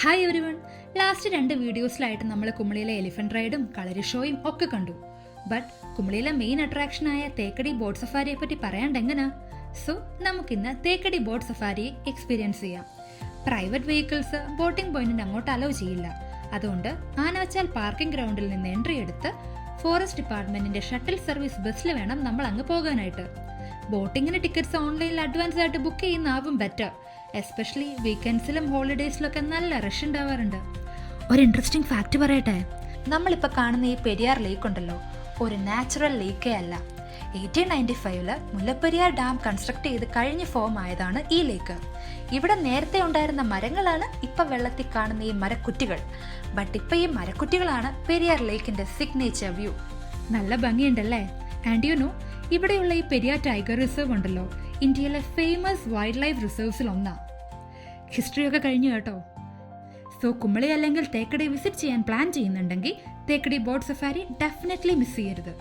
Hi everyone. Last 2 വീഡിയോസിലായിട്ട് നമ്മൾ കുമളിയിലെ elephant റൈഡും കളരി ഷോയും ഒക്കെ കണ്ടു. ബട്ട് കുമളിയിലെ മെയിൻ അട്രാക്ഷനായ തേക്കടി ബോട്ട് സഫാരിയെ പറ്റി പറയാണ്ടെങ്ങനാ? സോ നമുക്കിന്ന് തേക്കടി ബോട്ട് സഫാരിയെ എക്സ്പീരിയൻസ് ചെയ്യാം. പ്രൈവറ്റ് വെഹിക്കിൾസ് ബോട്ടിംഗ് പോയിന്റിന് അങ്ങോട്ട് അലോ ചെയ്യില്ല. അതുകൊണ്ട് ആനവച്ചാൽ പാർക്കിംഗ് ഗ്രൗണ്ടിൽ നിന്ന് എൻട്രി എടുത്ത് ഫോറസ്റ്റ് ഡിപ്പാർട്ട്മെന്റിന്റെ ഷട്ടിൽ സർവീസ് ബസ്സിൽ വേണം നമ്മൾ അങ്ങ് പോകാനായിട്ട്. ബോട്ടിങ്ങിന് ടിക്കറ്റ്സ് ഓൺലൈനിൽ അഡ്വാൻസ് ആയിട്ട് ബുക്ക് ചെയ്യുന്നതാവും ബെറ്റർ. എസ്പെഷ്യലി വീക്കെൻഡ്സിലും ഹോളിഡേയ്സിലൊക്കെ നല്ല റഷ് ഉണ്ടാവാറുണ്ട്. ഒരു ഇൻട്രസ്റ്റിംഗ് ഫാക്ട് പറയട്ടെ, നമ്മളിപ്പോൾ കാണുന്ന ഈ പെരിയാർ ലേക്ക് ഉണ്ടല്ലോ, ഒരു നാച്ചുറൽ ലേക്കേ അല്ല. 1895 മുല്ലപ്പെരിയാർ ഡാം കൺസ്ട്രക്ട് ചെയ്ത് കഴിഞ്ഞ് ഫോം ആയതാണ് ഈ ലേക്ക്. ഇവിടെ നേരത്തെ ഉണ്ടായിരുന്ന മരങ്ങളാണ് ഇപ്പം വെള്ളത്തിൽ കാണുന്ന ഈ മരക്കുറ്റികൾ. ബട്ട് ഇപ്പം ഈ മരക്കുറ്റികളാണ് പെരിയാർ ലേക്കിന്റെ സിഗ്നേച്ചർ വ്യൂ. നല്ല ഭംഗിയുണ്ടല്ലേ? ആൻഡ് യു നോ, ഇവിടെയുള്ള ഈ പെരിയാർ ടൈഗർ റിസർവ് ഉണ്ടല്ലോ, ഇന്ത്യയിലെ ഫേമസ് വൈൽഡ് ലൈഫ് റിസർവ്സിൽ ഒന്നാണ്. ഹിസ്റ്ററിയൊക്കെ കഴിഞ്ഞു കേട്ടോ. സോ കുമളി അല്ലെങ്കിൽ തേക്കടി വിസിറ്റ് ചെയ്യാൻ പ്ലാൻ ചെയ്യുന്നുണ്ടെങ്കിൽ Thekkady boat safari definitely miss ചെയ്യരുത്.